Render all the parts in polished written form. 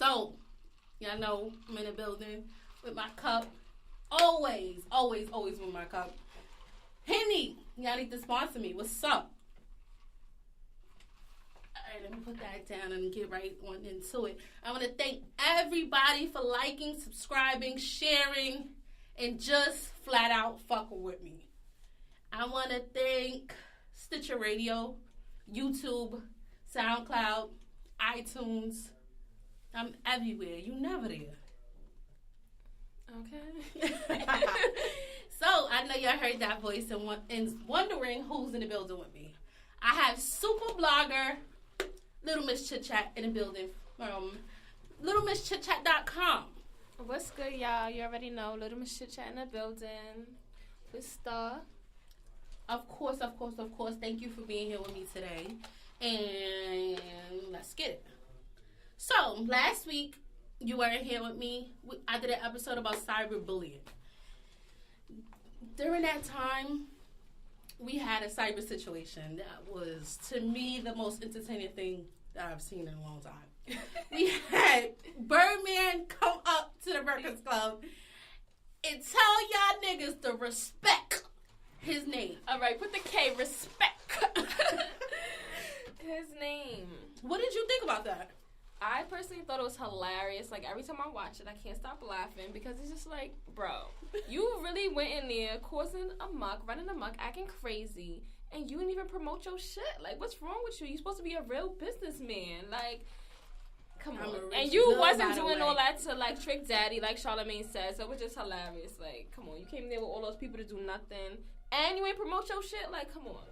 So, y'all know I'm in the building with my cup. Always with my cup. Henny, y'all need to sponsor me. What's up? Alright, let me put that down and get right on into it. I want to thank everybody for liking, subscribing, sharing, and just flat out fucking with me. I want to thank Stitcher Radio, YouTube, SoundCloud, iTunes. I'm everywhere. You never there. Okay. So, I know y'all heard that voice and wondering who's in the building with me. I have super blogger Little Miss Chit Chat in the building from littlemisschitchat.com. What's good, y'all? You already know Little Miss Chit Chat in the building with Star. Of course. Thank you for being here with me today. And let's get it. So, last week, you weren't here with me. I did an episode about cyberbullying. During that time, we had a cyber situation that was, to me, the most entertaining thing that I've seen in a long time. We had Birdman come up to the Breakfast Club and tell y'all niggas to respect his name. All right, put the K, respect his name. What did you think about that? I personally thought it was hilarious. Like, every time I watch it, I can't stop laughing because it's just like, bro, you really went in there causing running amok, acting crazy, and you didn't even promote your shit. Like, what's wrong with you? You're supposed to be a real businessman. Like, come on. And you wasn't doing all that to, like, trick daddy, like Charlamagne said, so it was just hilarious. Like, come on. You came there with all those people to do nothing, and you ain't promote your shit? Like, come on.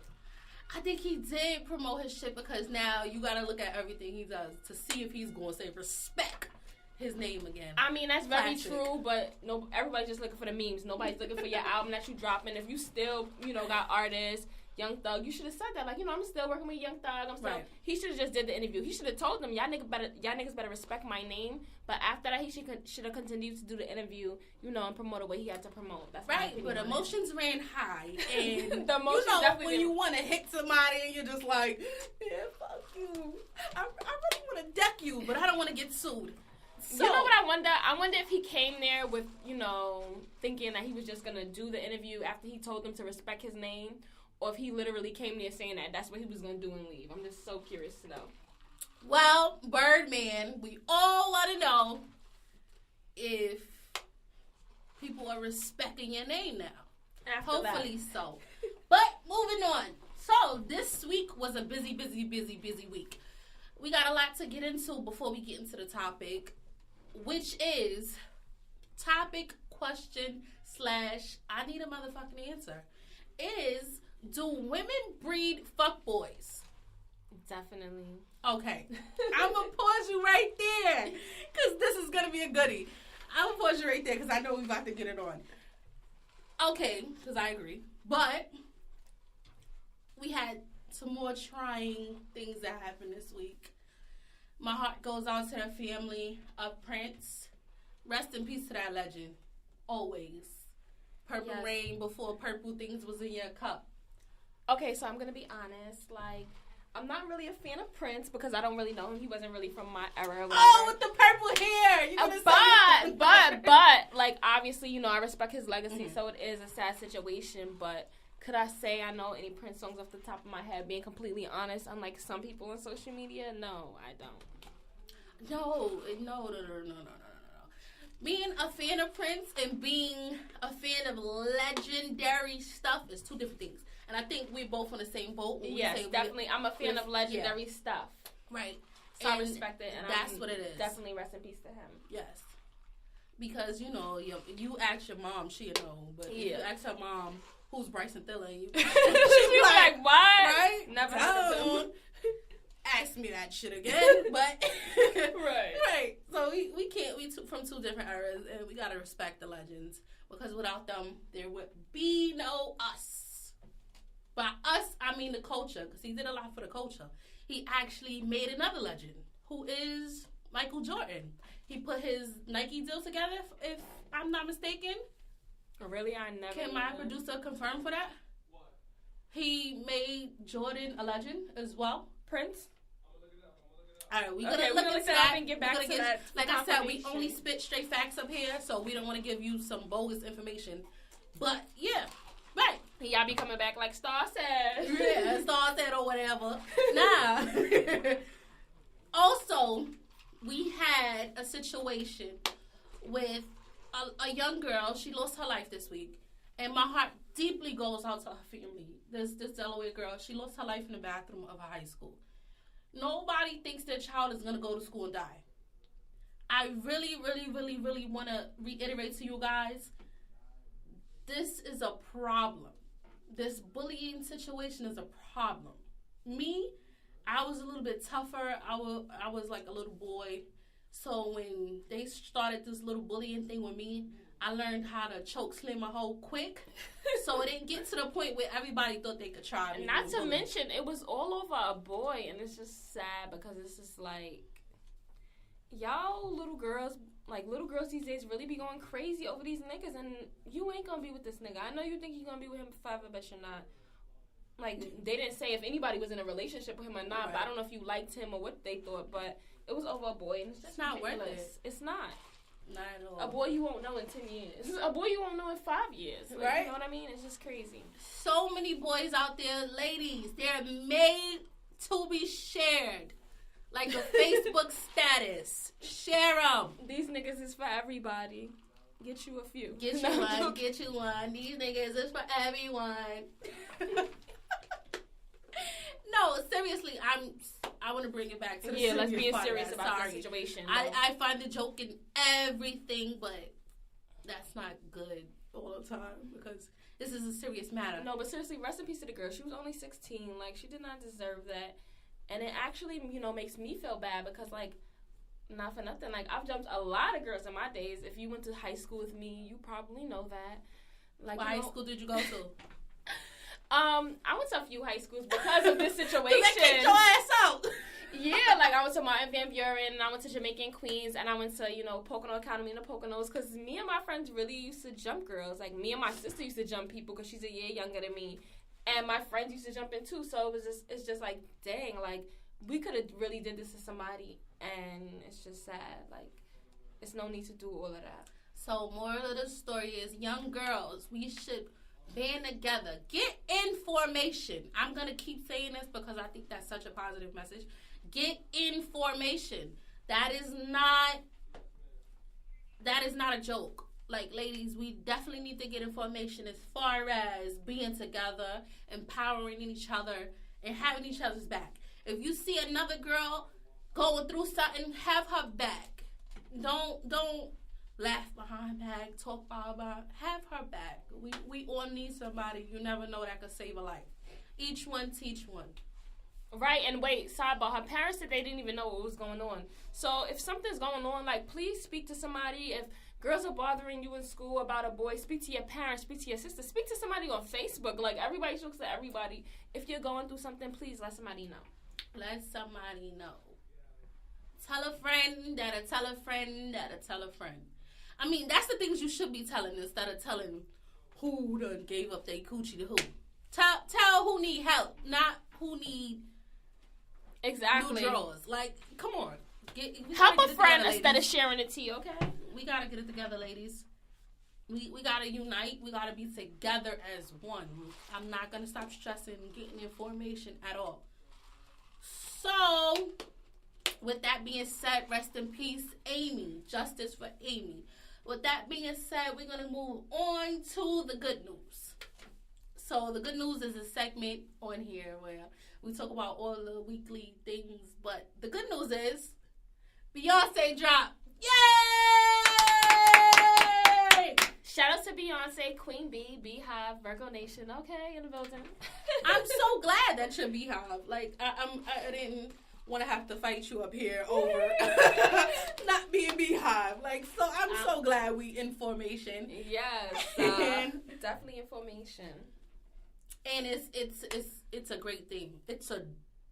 I think he did promote his shit because now you got to look at everything he does to see if he's going to say respect his name again. I mean, that's very true, but no, everybody's just looking for the memes. Nobody's looking for your album that you dropping. If you still, got artists, Young Thug, you should have said that. Like, I'm still working with Young Thug. I'm still. Right. He should have just did the interview. He should have told them, y'all niggas better respect my name. But after that, he should have continued to do the interview, and promote what he had to promote. That's right. But emotions ran high, and the emotions when you want to hit somebody and you're just like, yeah, fuck you. I really want to deck you, but I don't want to get sued. So, you know what I wonder? I wonder if he came there with, thinking that he was just gonna do the interview after he told them to respect his name. Or if he literally came there saying that that's what he was going to do and leave. I'm just so curious to know. Well, Birdman, we all want to know if people are respecting your name now. Hopefully so. But moving on. So this week was a busy week. We got a lot to get into before we get into the topic, which is topic question / I need a motherfucking answer. Is... do women breed fuckboys? Definitely. Okay. I'm going to pause you right there because this is going to be a goodie. I'm going to pause you right there because I know we're about to get it on. Okay, because I agree. But we had some more trying things that happened this week. My heart goes out to the family of Prince. Rest in peace to that legend. Always. Purple rain before purple things was in your cup. Okay, so I'm going to be honest. Like, I'm not really a fan of Prince because I don't really know him. He wasn't really from my era or whatever. Oh, with the purple hair. But, like, obviously, I respect his legacy, so it is a sad situation. But could I say I know any Prince songs off the top of my head? Being completely honest, unlike some people on social media, no, I don't. No. Being a fan of Prince and being a fan of legendary stuff is two different things. And I think we're both on the same boat. Yes, definitely. I'm a fan of legendary stuff. Right. So I respect it. And that's what it is. Definitely rest in peace to him. Yes. Because, you ask your mom, she'll know. But if you ask her mom, who's Bryson Tiller? She'll be like, what? Right? Never heard of him. Ask me that shit again, but right. So we can't. We from two different eras, and we gotta respect the legends because without them, there would be no us. By us, I mean the culture, because he did a lot for the culture. He actually made another legend, who is Michael Jordan. He put his Nike deal together, if I'm not mistaken. Really, I never. Can my producer confirm for that? What? He made Jordan a legend as well. Prince. All right, we're gonna look look that up and get back to that. Like I said, we only spit straight facts up here, so we don't want to give you some bogus information. But yeah, right. Y'all be coming back like Star said. Yeah, Star said or whatever. Nah. Also, we had a situation with a young girl. She lost her life this week. And my heart deeply goes out to her family. This Delaware girl, she lost her life in the bathroom of a high school. Nobody thinks their child is going to go to school and die. I really, really, really, really want to reiterate to you guys, this is a problem. This bullying situation is a problem. Me, I was a little bit tougher. I was like a little boy. So when they started this little bullying thing with me, I learned how to choke slam a hoe quick, so it didn't get to the point where everybody thought they could try me. Not to mention, it was all over a boy, and it's just sad because it's just like, y'all little girls these days really be going crazy over these niggas, and you ain't gonna be with this nigga. I know you think you're gonna be with him forever, but you're not. Like, they didn't say if anybody was in a relationship with him or not, right. But I don't know if you liked him or what they thought, but it was over a boy, and it's just not ridiculous. Worth it. It's not. Not at all. A boy you won't know in 10 years. A boy you won't know in 5 years. Like, right? You know what I mean? It's just crazy. So many boys out there, ladies, they're made to be shared. Like a Facebook status. Share them. These niggas is for everybody. Get you a few. Get you one. Get you one. These niggas is for everyone. No, seriously, I want to bring it back to the serious let's be part serious about the situation. I find the joke in everything, but that's not good all the time because this is a serious matter. No, but seriously, rest in peace to the girl. She was only 16. Like, she did not deserve that. And it actually, makes me feel bad because, like, not for nothing. Like, I've jumped a lot of girls in my days. If you went to high school with me, you probably know that. Like, what high school did you go to? I went to a few high schools because of this situation. They kicked your ass out. Yeah, like I went to Martin Van Buren, and I went to Jamaican Queens, and I went to, Pocono Academy in the Poconos, because me and my friends really used to jump girls. Like, me and my sister used to jump people because she's a year younger than me, and my friends used to jump in too. So it's just like, dang, like, we could have really did this to somebody, and it's just sad. Like, it's no need to do all of that. So, moral of the story is, young girls, we should band together. Get in formation. I'm going to keep saying this because I think that's such a positive message. Get in formation. That is not a joke. Like, ladies, we definitely need to get in formation as far as being together, empowering each other, and having each other's back. If you see another girl going through something, have her back. Don't laugh behind back, talk about, have her back. We all need somebody. You never know that could save a life. Each one teach one. Right, and wait, sidebar, her parents said they didn't even know what was going on. So if something's going on, like, please speak to somebody. If girls are bothering you in school about a boy, speak to your parents, speak to your sister, speak to somebody on Facebook. Like, everybody talks to everybody. If you're going through something, please let somebody know. Let somebody know. Tell a friend that'll tell a friend that'll tell a friend. I mean, that's the things you should be telling instead of telling who done gave up their coochie to who. Tell who need help, not who need new drawers. Like, come on. Help a friend instead of sharing a tea, okay? We got to get it together, ladies. We got to unite. We got to be together as one. I'm not going to stop stressing getting information at all. So, with that being said, rest in peace, Amy. Justice for Amy. With that being said, we're going to move on to the good news. So, the good news is a segment on here where we talk about all the weekly things. But the good news is Beyonce dropped. Yay! Shout out to Beyonce, Queen Bee, Beehive, Virgo Nation. Okay, in the building. I'm so glad that you're Beehive. Like, I didn't want to have to fight you up here over not being Beehive. Like, so I'm so glad we in formation. Yes, definitely information. And it's a great thing. It's a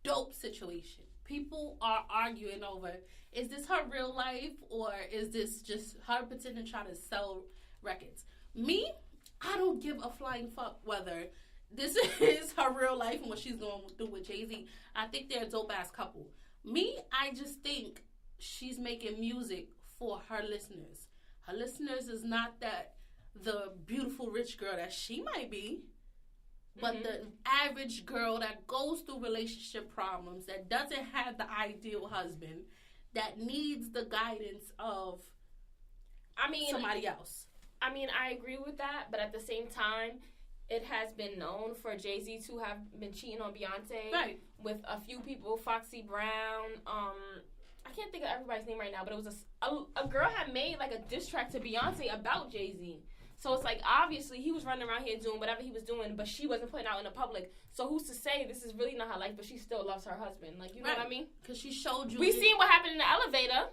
dope situation. People are arguing over, is this her real life or is this just her pretending to try to sell records? Me, I don't give a flying fuck whether this is her real life and what she's going through with Jay-Z. I think they're a dope-ass couple. Me, I just think she's making music for her listeners. Her listeners is not the beautiful rich girl that she might be, but the average girl that goes through relationship problems, that doesn't have the ideal husband, that needs the guidance of somebody else. I mean, I agree with that, but at the same time, it has been known for Jay-Z to have been cheating on Beyonce with a few people, Foxy Brown. I can't think of everybody's name right now, but it was a girl had made like a diss track to Beyonce about Jay-Z. So it's like, obviously, he was running around here doing whatever he was doing, but she wasn't putting out in the public. So who's to say this is really not her life, but she still loves her husband? Like, you know what I mean? Because she showed you. We seen what happened in the elevator,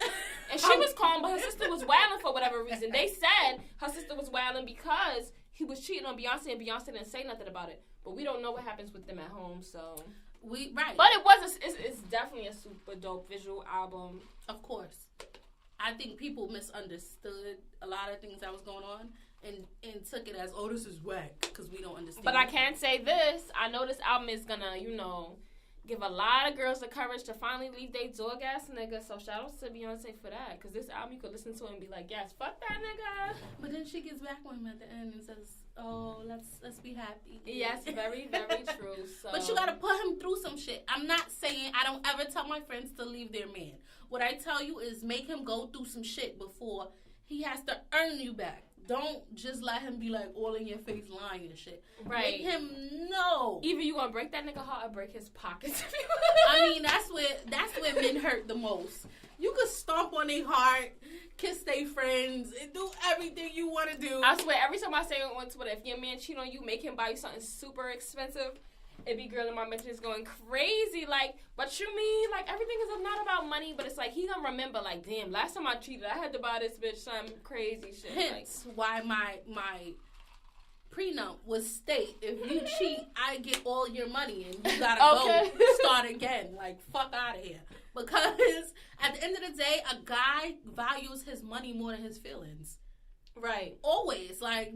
and she was calm, but her sister was wailing for whatever reason. They said her sister was wailing because he was cheating on Beyonce, and Beyonce didn't say nothing about it. But we don't know what happens with them at home, so. But it's definitely a super dope visual album. Of course. I think people misunderstood a lot of things that was going on and took it as, oh, this is whack, because we don't understand. But I can say this. I know this album is going to, give a lot of girls the courage to finally leave their dog ass nigga. So shout out to Beyonce for that. Because this album you could listen to and be like, yes, fuck that nigga. But then she gets back with him at the end and says, oh, let's be happy. Yes, very, very true. So. But you got to put him through some shit. I'm not saying I don't ever tell my friends to leave their man. What I tell you is make him go through some shit before he has to earn you back. Don't just let him be like all in your face lying and shit. Right. Make him know. Either you gonna break that nigga heart or break his pockets. I mean, that's where men hurt the most. You could stomp on their heart, kiss their friends, and do everything you want to do. I swear, every time I say it on Twitter, if your man cheat on you, make him buy you something super expensive. It be girl in my mention is going crazy. Like, what you mean? Like, everything is not about money, but it's like, he gonna remember, like, damn, last time I cheated, I had to buy this bitch some crazy shit. Hence why my prenup was state, if you cheat, I get all your money, and you gotta go start again. Like, fuck out of here. Because at the end of the day, a guy values his money more than his feelings. Right. Always. Like,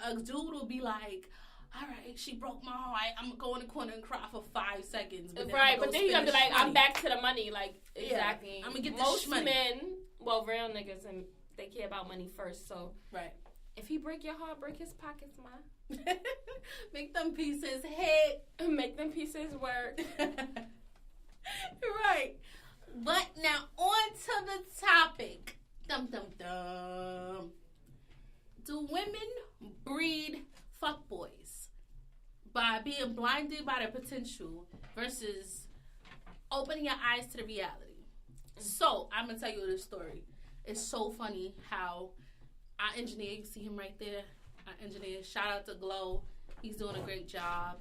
a dude will be like, all right, she broke my heart. I'm going to go in the corner and cry for 5 seconds. But then he's going to be like, I'm back to the money. Like, exactly. I'm going to get most money. men, well, real niggas, and they care about money first. So, right. If he break your heart, break his pockets, ma. Make them pieces hit. Make them pieces work. Right. But now, on to the topic. Dum, dum, dum. Do women breed fuckboys by being blinded by their potential versus opening your eyes to the reality? So, I'm going to tell you this story. It's so funny how our engineer, you see him right there, our engineer, shout out to Glow. He's doing a great job.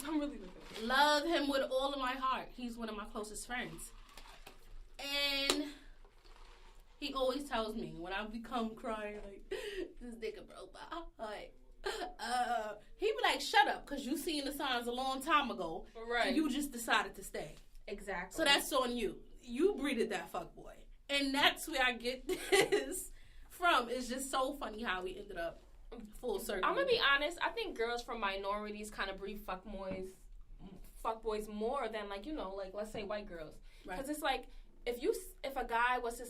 I'm really looking. Love him with all of my heart. He's one of my closest friends. And he always tells me when I become crying, like, this nigga broke my heart. He be like, shut up, because you seen the signs a long time ago. Right. And you just decided to stay. Exactly. So that's on you. You breeded that fuckboy. And that's where I get this from. It's just so funny how we ended up full circle. I'm going to be honest. I think girls from minorities kind of breed fuckboys more than, like, like, let's say white girls. Because it's like, if a guy was to,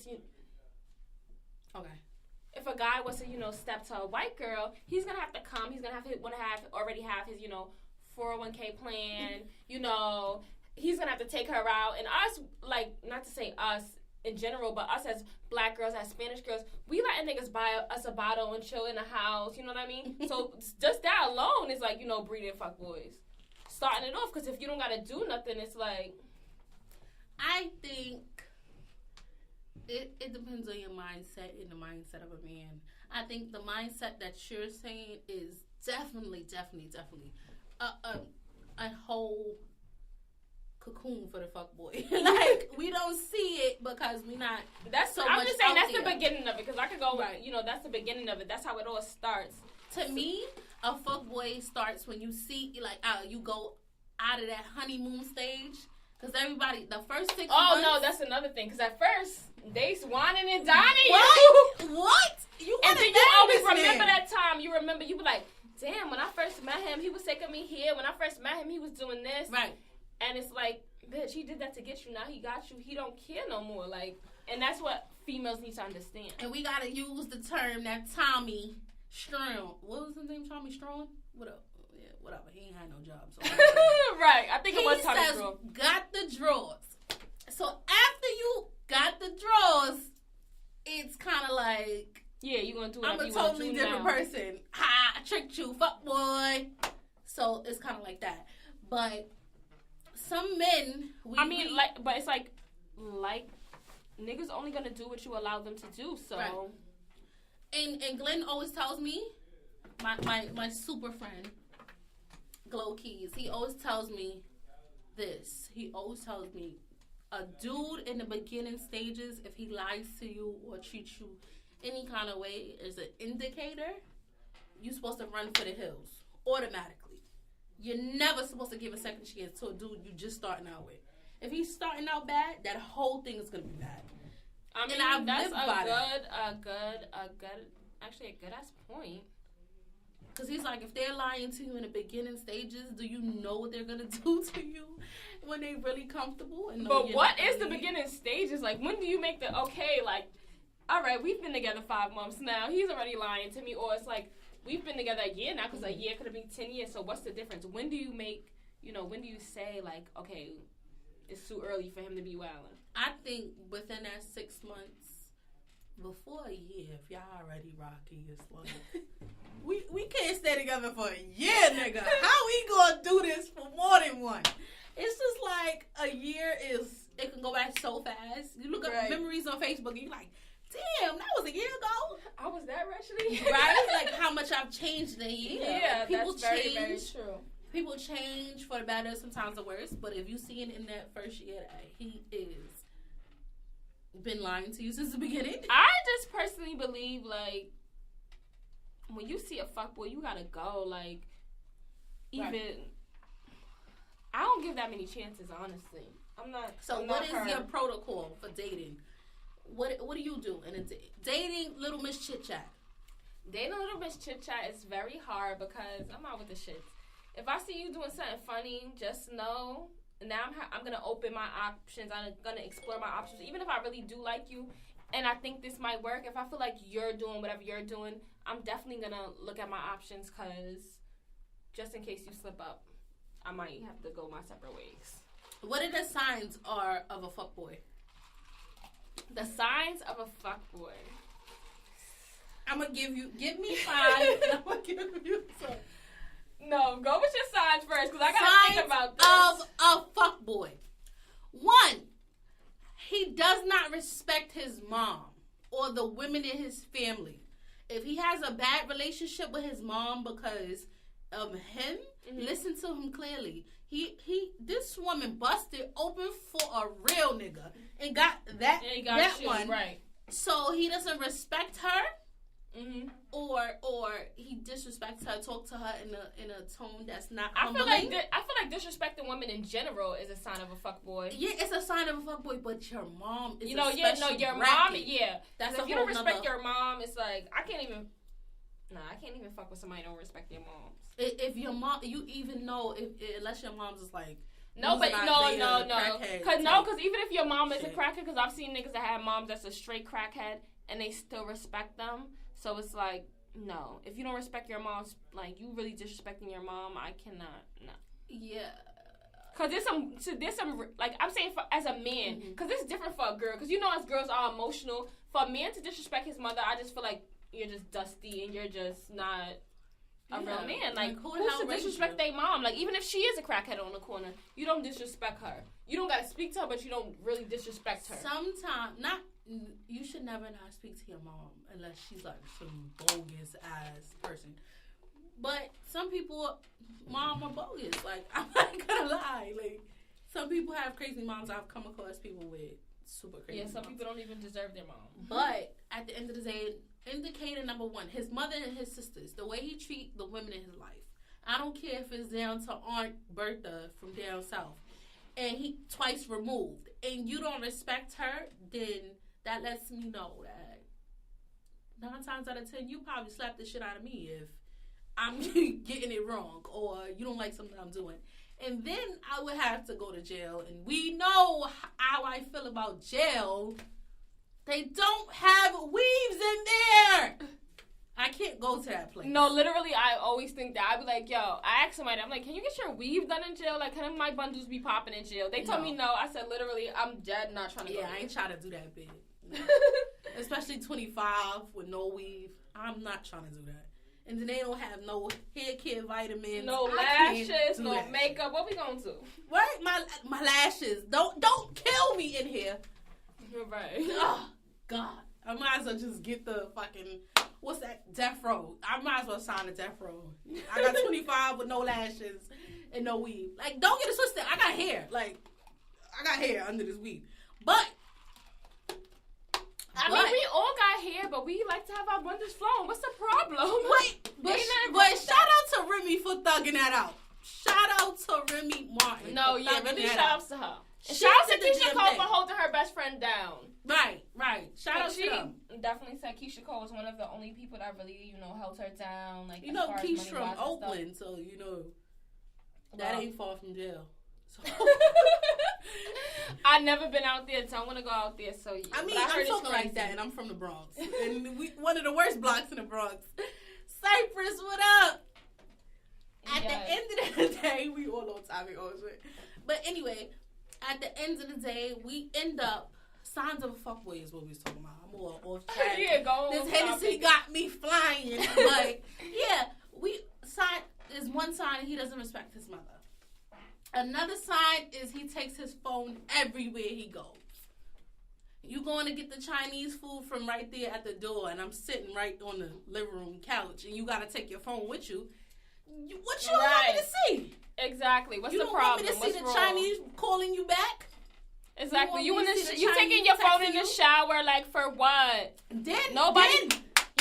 if a guy was to, step to a white girl, he's going to have to come. He's going to already have his, 401k plan. He's going to have to take her out. And us, like, not to say us in general, but us as black girls, as Spanish girls, we letting niggas buy us a bottle and chill in the house. You know what I mean? So just that alone is like, breeding fuckboys. Starting it off, because if you don't got to do nothing, it's like... I think it depends on your mindset and the mindset of a man. I think the mindset that you're saying is definitely a whole cocoon for the fuckboy. Like, we don't see it because we not. I'm just saying that's the beginning of it, because I could go. Right. That's the beginning of it. That's how it all starts. To me, a fuckboy starts when you see you go out of that honeymoon stage. Because everybody, the first 6 months... Oh, no, that's another thing. Because at first, they swanning and dining What? You and then you always remember that time. You be like, damn, when I first met him, he was taking me here. When I first met him, he was doing this. Right. And it's like, bitch, he did that to get you. Now he got you. He don't care no more. Like, and that's what females need to understand. And we gotta use the term that Tommy Strong. What was his name? Tommy Strong? What up? Yeah, whatever. He ain't had no job. So right. I think it was Tommy Strong. Got the drawers. So after you got the drawers, it's kind of like, yeah, you gonna do it. I'm a totally different person. Ha! I tricked you, fuck boy. So it's kind of like that. But some men, but it's like niggas only gonna do what you allow them to do. So, right. And Glenn always tells me, my super friend, Glow Keys, he always tells me this. He always tells me, a dude in the beginning stages, if he lies to you or treats you any kind of way, is an indicator you're supposed to run for the hills automatically. You're never supposed to give a second chance to a dude you just starting out with. If he's starting out bad, that whole thing is gonna be bad. I mean, and that's a good ass point. Because he's like, if they're lying to you in the beginning stages, do you know what they're gonna do to you when they really comfortable? But what is the beginning stages? Like, when do you make the okay? Like, all right, we've been together 5 months now. He's already lying to me, or it's like we've been together a year now because a year could have been 10 years. So what's the difference? When do you make? When do you say like, okay, it's too early for him to be wilding? I think within that 6 months, before a year, if y'all already rocky, it's like we can't stay together for a year, nigga. How we gonna do this for more than one? It's just like a year it can go back so fast. You look up memories on Facebook and you're like, damn, that was a year ago. I was that wretched. Right? Like how much I've changed in a year. Yeah, like, people that's very, change. very true. People change for the better, sometimes the worse. But if you see it in that first year, he is been lying to you since the beginning. I just personally believe, like, when you see a fuckboy, you gotta go. Like, I don't give that many chances, honestly. I'm not. So, what is your protocol for dating? What do you do in a dating Little Miss Chit Chat? Dating Little Miss Chit Chat is very hard because I'm out with the shits. If I see you doing something funny, just know. Now I'm going to open my options. I'm going to explore my options. Even if I really do like you and I think this might work, if I feel like you're doing whatever you're doing, I'm definitely going to look at my options because just in case you slip up, I might have to go my separate ways. What are the signs of a fuckboy? The signs of a fuckboy. I'm going to give me 5 and I'm going to give you some. No, go with your signs first, because I got to think about this. Of a fuckboy. 1, he does not respect his mom or the women in his family. If he has a bad relationship with his mom because of him, listen to him clearly. This woman busted open for a real nigga and got that one. Right. So he doesn't respect her. Mm-hmm. Or he disrespects her, talk to her in a tone that's not humbling. I feel like disrespecting women in general is a sign of a fuckboy. Yeah, it's a sign of a fuckboy, but your mom is your mom, yeah. That's if you don't respect your mom, it's like I can't even fuck with somebody who don't respect their mom. If your mom, you even know unless your mom's is like. No, but no. Because even if your mom is a crackhead, because I've seen niggas that have moms that's a straight crackhead and they still respect them. So it's like, no. If you don't respect your mom's, like, you really disrespecting your mom, I cannot, no. Yeah. Because there's some, like, I'm saying as a man, because it's different for a girl. Because you know as girls are emotional. For a man to disrespect his mother, I just feel like you're just dusty and you're just not a real man. Like, who's to disrespect their mom? Like, even if she is a crackhead on the corner, you don't disrespect her. You don't got to speak to her, but you don't really disrespect her. Sometimes, you should never not speak to your mom unless she's like some bogus ass person. But some people, mom are bogus. Like, I'm not gonna lie. Like, some people have crazy moms. I've come across people with super crazy moms. Some people don't even deserve their mom. But at the end of the day, indicator number 1, his mother and his sisters, the way he treat the women in his life. I don't care if it's down to Aunt Bertha from down south, and he twice removed, and you don't respect her, then that lets me know that 9 times out of 10, you probably slap the shit out of me if I'm getting it wrong or you don't like something I'm doing. And then I would have to go to jail. And we know how I feel about jail. They don't have weaves in there. I can't go to that place. No, literally, I always think that. I'd be like, yo, I asked somebody, I'm like, can you get your weave done in jail? Like, can my bundles be popping in jail? They told me no. I said, literally, I'm dead not trying to go. Yeah, I ain't trying to do that big. No. Especially 25 with no weave. I'm not trying to do that. And then they don't have no hair care vitamins. No lashes, no makeup. What we gonna do? Right? My lashes. Don't kill me in here. Right. Oh, God. I might as well just get the fucking, what's that, death row. I might as well sign a death row. I got 25 with no lashes and no weave. Like, don't get it twisted. I got hair. Like, I got hair under this weave. But, I mean, we all got hair, but we like to have our bundles flowing. What's the problem? Wait, but shout out to Remy for thugging that out. Shout out to Remy Martin. No, yeah, really shout outs to her. Shout out to Keisha Cole for holding her best friend down. Right. Shout out to them. Definitely said Keisha Cole was one of the only people that really, held her down. Like, Keisha from Oakland, so, that ain't far from jail. So. I've never been out there, so I want to go out there. So yeah. I mean, I'm talking like that, and I'm from the Bronx, and one of the worst blocks in the Bronx. Cypress, what up? At the end of the day, we all on topic, but anyway, at the end of the day, we end up signs of a fuckboy is what we was talking about. I'm all off track. Yeah, go on. This Hennessy got me flying, but yeah, is one sign he doesn't respect his mother. Another sign is he takes his phone everywhere he goes. You going to get the Chinese food from right there at the door, and I'm sitting right on the living room couch, and you got to take your phone with you. What you want me to see? Exactly. What's the problem? You don't want me to see the Chinese calling you back? Exactly. You taking your phone in the shower, like, for what? Nobody.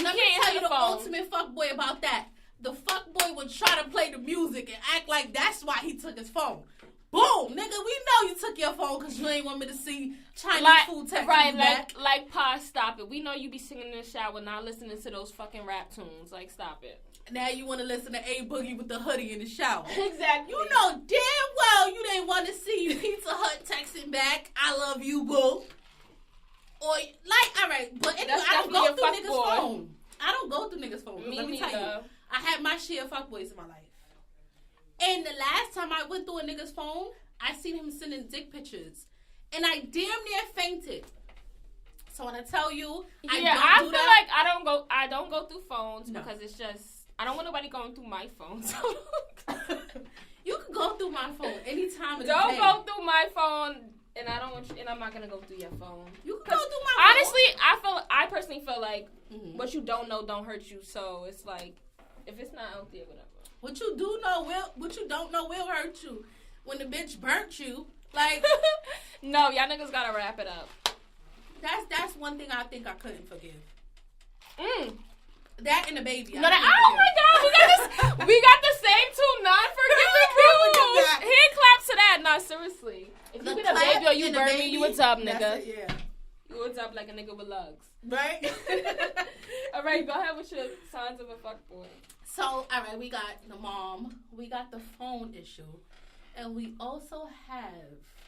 Let me tell you the ultimate fuckboy about that. The fuckboy would try to play the music and act like that's why he took his phone. Boom, nigga, we know you took your phone because you ain't want me to see Chinese food texting you back. Like, Pa, stop it. We know you be singing in the shower, not listening to those fucking rap tunes. Like, stop it. Now you want to listen to A Boogie with the hoodie in the shower. Exactly. You know damn well you didn't want to see Pizza Hut texting back, I love you, boo. Or, like, all right, but anyway, I don't go through niggas' phone. I don't go through niggas' phone. Let me tell you, I had my share of fuckboys in my life. And the last time I went through a nigga's phone, I seen him sending dick pictures. And I damn near fainted. So when I tell you, I don't go through phones because it's just, I don't want nobody going through my phone. So you can go through my phone anytime of the Don't day. go through my phone, and I don't want you, and I'm not gonna go through your phone. You can go through my phone. Honestly, I personally feel like what you don't know don't hurt you. So it's like, if it's not out there, whatever. What you don't know will hurt you. When the bitch burnt you, like no, y'all niggas gotta wrap it up. That's one thing I think I couldn't forgive. That and the baby. Oh my God, we got the same two non-forgiving rules. Hand claps to that. No, seriously. If you get a baby or you burn me, you a dub, nigga. Yeah. You a dub like a nigga with lugs. Right? All right, go ahead with your signs of a fuckboy. So, all right, we got the mom. We got the phone issue. And we also have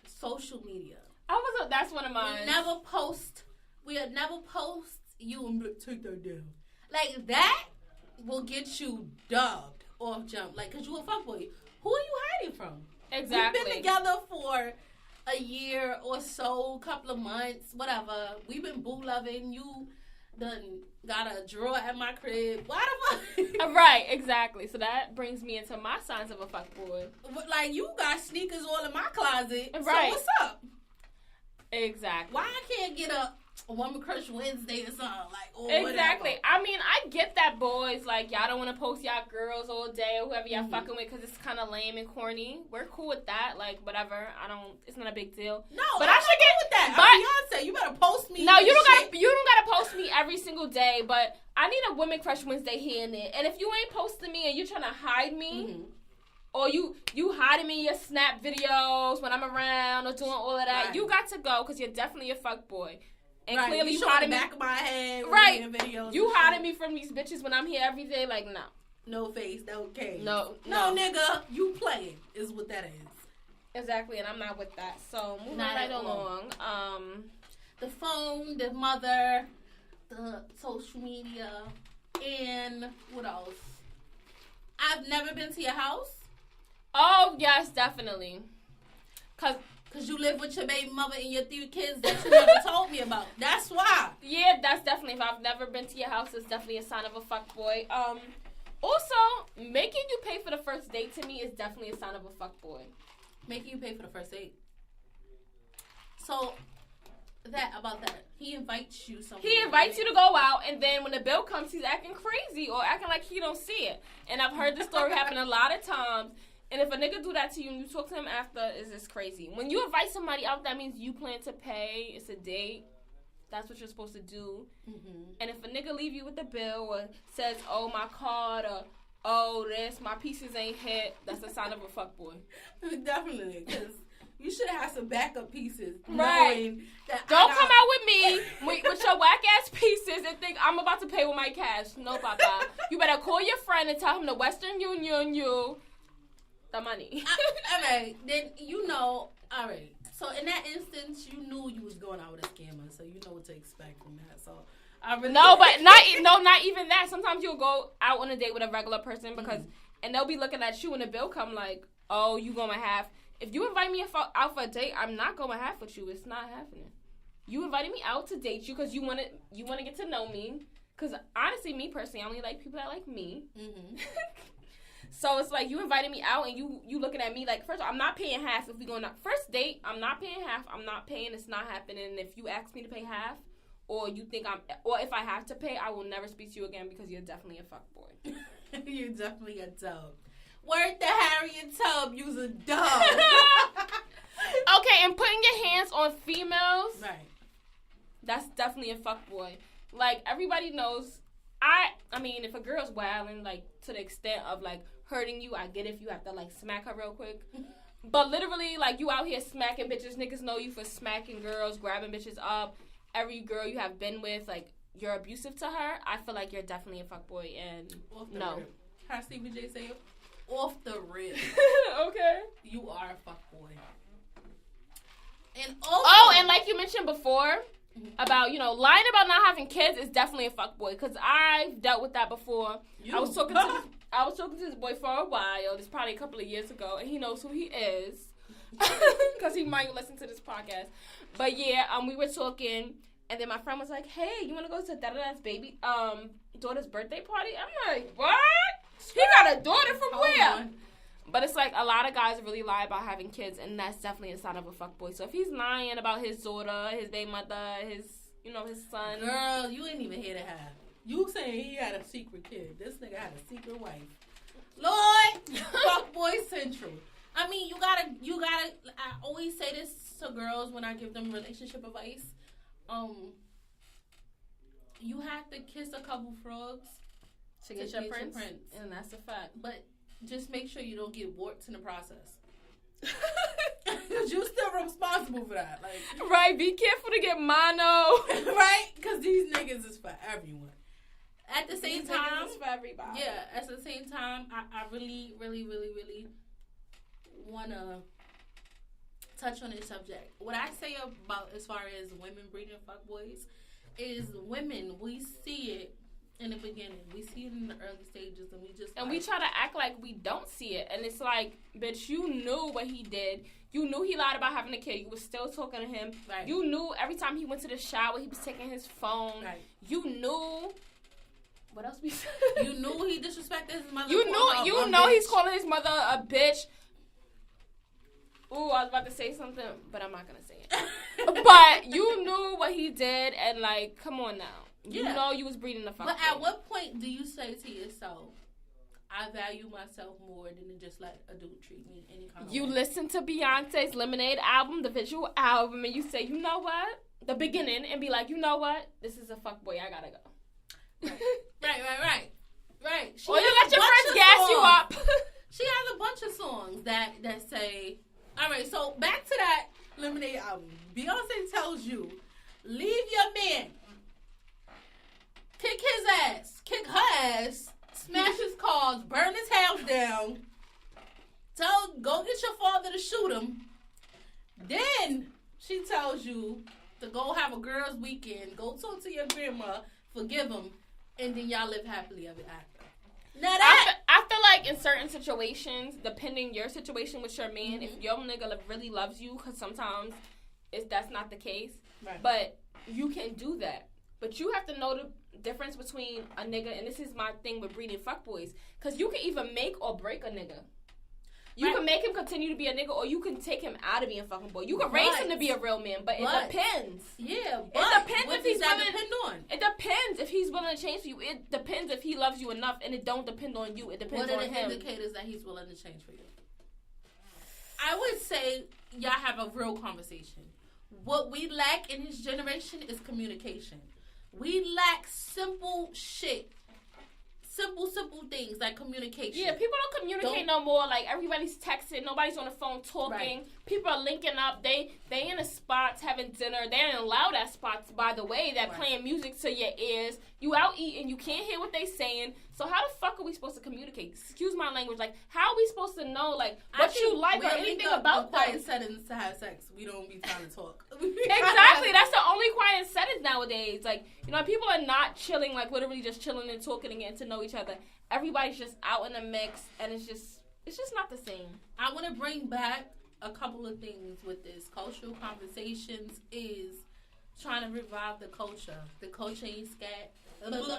social media. That's one of mine. We'll never post you and take that down. Like, that will get you dubbed off jump. Like, because you a fuckboy. Who are you hiding from? Exactly. We've been together for a year or so, couple of months, whatever. We've been boo loving. You done got a drawer at my crib. Why the fuck? Right, exactly. So that brings me into my signs of a fuckboy. Like, you got sneakers all in my closet. Right. So what's up? Exactly. Why I can't get a Woman Crush Wednesday or something? Like, or exactly. whatever. I mean, I get that, boys. Like, y'all don't want to post y'all girls all day or whoever y'all fucking with because it's kind of lame and corny. We're cool with that. Like, whatever. It's not a big deal. No, but I should get with that. I'm Beyonce. You better post me. No, you don't gotta post me every single day. But I need a Woman Crush Wednesday here and there. And if you ain't posting me and you're trying to hide me, or you hiding me in your Snap videos when I'm around or doing all of that, you got to go because you're definitely a fuckboy. And clearly you hiding me. Back of my head. Right. Videos you hiding me from these bitches when I'm here every day. Like, no. no face, no case. No, nigga, you playing is what that is. Exactly, and I'm not with that. So moving right along. The phone, the mother, the social media, and what else? I've never been to your house. Oh yes, definitely. Cause you live with your baby mother and your 3 kids that you never told me about. That's why. Yeah, that's definitely. If I've never been to your house, it's definitely a sign of a fuckboy. Also, making you pay for the first date to me is definitely a sign of a fuckboy. Making you pay for the first date. So, about that. He invites you somewhere. He invites you to go out, and then when the bill comes, he's acting crazy or acting like he don't see it. And I've heard this story happen a lot of times. And if a nigga do that to you and you talk to him after, it's just crazy. When you invite somebody out, that means you plan to pay. It's a date. That's what you're supposed to do. Mm-hmm. And if a nigga leave you with the bill or says, oh, my card, or oh, my pieces ain't hit, that's a sign of a fuckboy. Definitely, because you should have some backup pieces. Right. Don't come out with me with your whack-ass pieces and think I'm about to pay with my cash. No, papa. You better call your friend and tell him the Western Union the money. All right. Then all right. So in that instance, you knew you was going out with a scammer, so you know what to expect from that. So not even that. Sometimes you'll go out on a date with a regular person because, and they'll be looking at you when the bill come like, oh, you going half. If you invite me out for a date, I'm not going half with you. It's not happening. You invited me out to date you because you want to get to know me. Because honestly, me personally, I only like people that like me. Mm-hmm. So it's like you invited me out and you looking at me like, first of all, I'm not paying half if we go on first date. I'm not paying half. I'm not paying. It's not happening. If you ask me to pay half, or you think or if I have to pay, I will never speak to you again because you're definitely a fuckboy. You're definitely a dub. Word to Harriet Tub, you's a dub. Okay, and putting your hands on females, right? That's definitely a fuckboy. Like everybody knows. I mean, if a girl's wilding like to the extent of like hurting you, I get it if you have to like smack her real quick. But literally, like you out here smacking bitches, niggas know you for smacking girls, grabbing bitches up. Every girl you have been with, like you're abusive to her. I feel like you're definitely a fuckboy, and no. How Stevie J say it? Off the rip. Okay. You are a fuckboy. And also, and like you mentioned before about, lying about not having kids is definitely a fuckboy because I've dealt with that before. I was talking to this boy for a while. It's probably a couple of years ago, and he knows who he is because he might listen to this podcast. But yeah, we were talking, and then my friend was like, "Hey, you want to go to Dada's baby daughter's birthday party?" I'm like, "What? He got a daughter from where?" But it's like a lot of guys really lie about having kids, and that's definitely a sign of a fuckboy. So if he's lying about his daughter, his baby mother, his son. Girl, you ain't even here to have. You saying he had a secret kid. This nigga had a secret wife. Lord, fuckboy central. I mean, you gotta, I always say this to girls when I give them relationship advice. You have to kiss a couple frogs to get your prince. And that's a fact. But just make sure you don't get warts in the process. Because you're still responsible for that. Like, right, be careful to get mono. Right? Because these niggas is for everyone. At the same time, it's for everybody. Yeah, at the same time, I really, really, really, really want to touch on this subject. What I say about as far as women breeding fuckboys is women, we see it in the beginning. We see it in the early stages, and we just we try to act like we don't see it. And it's like, bitch, you knew what he did. You knew he lied about having a kid. You were still talking to him. Right. You knew every time he went to the shower, he was taking his phone. Right. You knew. What else we said? You knew he disrespected his mother. You know he's calling his mother a bitch. Ooh, I was about to say something, but I'm not gonna say it. But you knew what he did, and like, come on now. You know you was breeding the fuck. But at what point do you say to yourself, I value myself more than to just let a dude treat me any kind of way? You listen to Beyonce's Lemonade album, the visual album, and you say, you know what? The beginning, and be like, you know what? This is a fuckboy. I gotta go. Right. Or you let your friends gas you up. She has a bunch of songs that say, all right, so back to that Lemonade album. Beyonce tells you, leave your man. Kick his ass. Kick her ass. smash his cars, burn his house down, go get your father to shoot him. Then she tells you to go have a girls' weekend, go talk to your grandma, forgive him, and then y'all live happily ever after. Now that I feel like in certain situations, depending your situation with your man, if your nigga really loves you, because sometimes that's not the case, right. But you can do that. But you have to know the difference between a nigga, and this is my thing with breeding fuckboys, because you can either make or break a nigga. You can make him continue to be a nigga, or you can take him out of being a fucking boy. You can raise him to be a real man, but it depends. Yeah, but it depends if he's willing. Depend on? It depends if he's willing to change for you. It depends if he loves you enough, and it don't depend on you. It depends on him. What are the indicators that he's willing to change for you? I would say y'all have a real conversation. What we lack in his generation is communication. We lack simple shit. Simple things like communication. Yeah, people don't communicate no more. Like, everybody's texting. Nobody's on the phone talking. Right. People are linking up. They in the spots having dinner. They ain't allowed at spots, by the way, that playing music to your ears. You out eating. You can't hear what they saying. So how the fuck are we supposed to communicate? Excuse my language. Like, how are we supposed to know, like, what you like or anything about them? Quiet settings to have sex. We don't be trying to talk. Exactly. That's the only quiet settings nowadays. Like, you know, people are not chilling, like, literally just chilling and talking and getting to know each other. Everybody's just out in the mix, and it's just not the same. I want to bring back a couple of things with this. Cultural Conversations is trying to revive the culture. The culture ain't scared.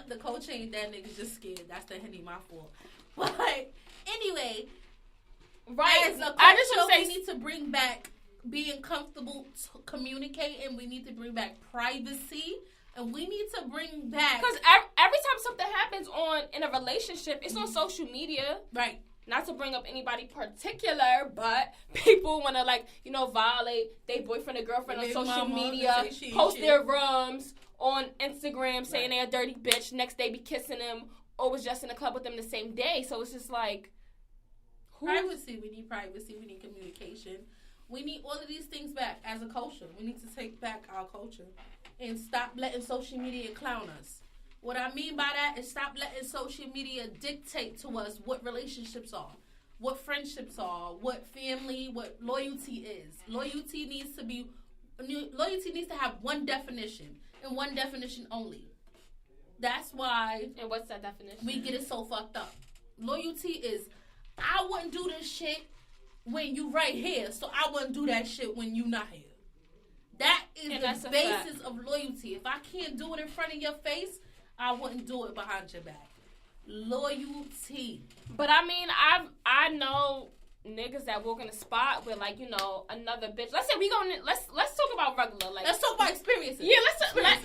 The culture ain't that nigga just scared. That's the Henny my fault. But anyway, as a culture, we need to bring back being comfortable to communicating. We need to bring back privacy. And we need to bring back... Because every time something happens in a relationship, it's on social media. Right. Not to bring up anybody particular, but people want to, like, you know, violate their boyfriend or girlfriend on social media, post their rums on Instagram saying they're a dirty bitch. Next day be kissing them, or was just in the club with them the same day. So it's just like... Privacy. We need privacy. We need communication. We need all of these things back as a culture. We need to take back our culture and stop letting social media clown us. What I mean by that is stop letting social media dictate to us what relationships are, what friendships are, what family, what loyalty is. Loyalty needs to have one definition and one definition only. That's why. And what's that definition? We get it so fucked up. Loyalty is, I wouldn't do this shit when you right here, so I wouldn't do that shit when you not here. That is the basis of loyalty. If I can't do it in front of your face, I wouldn't do it behind your back. Loyalty. But I mean, I know niggas that walk in a spot with, like, you know, another bitch. Let's say let's talk about regular. Like, let's talk about experiences. Yeah, let's.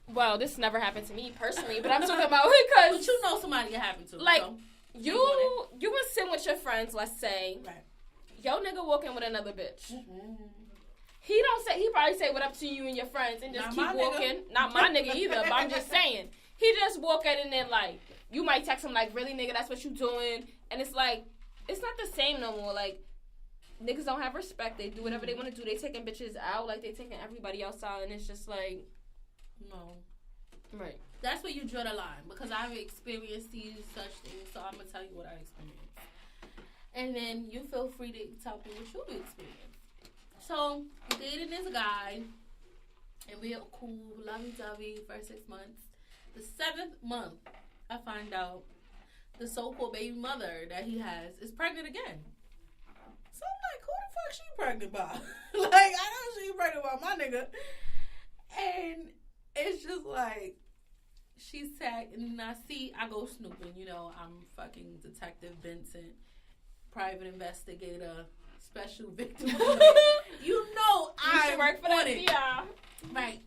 Well, this never happened to me personally, but I'm talking about because. But you know somebody it happened to. Like, so you was sitting with your friends, let's say. Right. Yo nigga walking with another bitch. Mm-hmm. He probably say what up to you and your friends and just keep walking. Nigga. Not my nigga either, but I'm just saying. He just walk in and then, like, you might text him, like, really, nigga, that's what you doing? And it's like, it's not the same no more. Like, niggas don't have respect. They do whatever they want to do. They taking bitches out like they taking everybody else out, and it's just like, no. Right. That's where you draw the line, because I've experienced these such things, so I'm going to tell you what I experienced. And then you feel free to tell me what you experienced. So, dating this guy, and we're cool, lovey-dovey, first 6 months. The 7th month, I find out the so-called baby mother that he has is pregnant again. So I'm like, who the fuck she pregnant by? Like, I know she pregnant by my nigga. And it's just like, she's tagged, and I go snooping, you know, I'm fucking Detective Vincent, private investigator, special victim. You know I should work for that FBI. Right.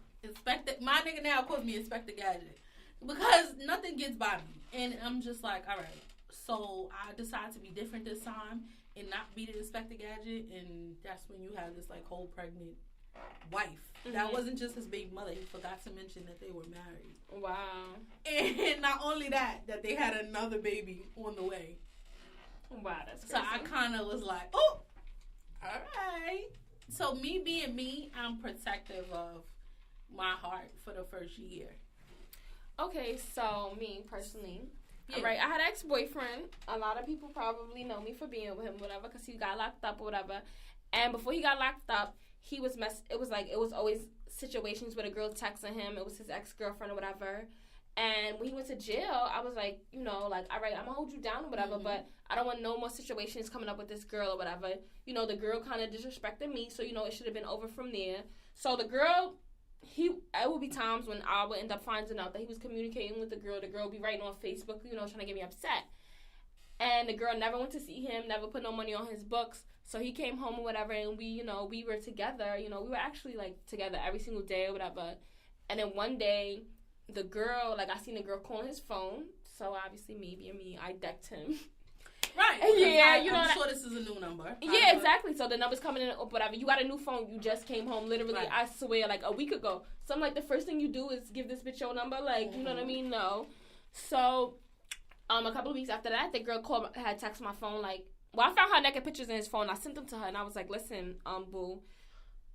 My nigga now calls me Inspector Gadget. Because nothing gets by me. And I'm just like, all right. So I decided to be different this time and not be the Inspector Gadget. And that's when you have this, like, whole pregnant wife. Mm-hmm. That wasn't just his baby mother. He forgot to mention that they were married. Wow. And not only that they had another baby on the way. Wow, that's crazy. So I kind of was like, oh, all right. So me being me, I'm protective of my heart for the first year. Okay, so me personally, Yeah. Right, I had an ex-boyfriend. A lot of people probably know me for being with him, whatever, because he got locked up or whatever. And before he got locked up, he was It was always situations where the girl texting him. It was his ex-girlfriend or whatever. And when he went to jail, I was like, all right, I'm going to hold you down or whatever, but I don't want no more situations coming up with this girl or whatever. The girl kind of disrespected me, so, it should have been over from there. So the girl, it would be times when I would end up finding out that he was communicating with the girl. The girl would be writing on Facebook, trying to get me upset. And the girl never went to see him, never put no money on his books. So he came home or whatever, and we were together. We were actually, together every single day or whatever. And then one day, the girl, I seen the girl calling his phone. So obviously, I decked him. Right. Yeah, I'm sure this is a new number. Yeah, exactly. So the number's coming in or whatever. You got a new phone. You just came home. Literally, right. I swear, a week ago. So I'm the first thing you do is give this bitch your number. You know what I mean? No. So, a couple of weeks after that, the girl had texted my phone, I found her naked pictures in his phone. I sent them to her, and I was like, listen, boo.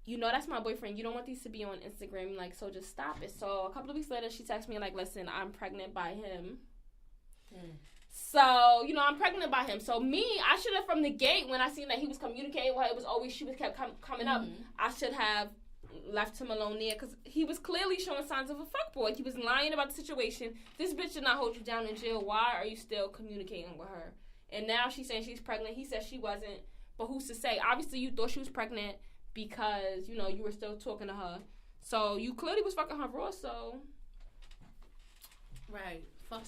That's my boyfriend. You don't want these to be on Instagram, so just stop it. So a couple of weeks later, she texted me, listen, I'm pregnant by him. So, I'm pregnant by him. So me, I should have from the gate, when I seen that he was communicating, she kept coming up, I should have left him alone there, because he was clearly showing signs of a fuckboy. He was lying about the situation. This bitch did not hold you down in jail. Why are you still communicating with her? And now she's saying she's pregnant. He said she wasn't. But who's to say? Obviously, you thought she was pregnant because, you were still talking to her. So, you clearly was fucking her raw, so. Right.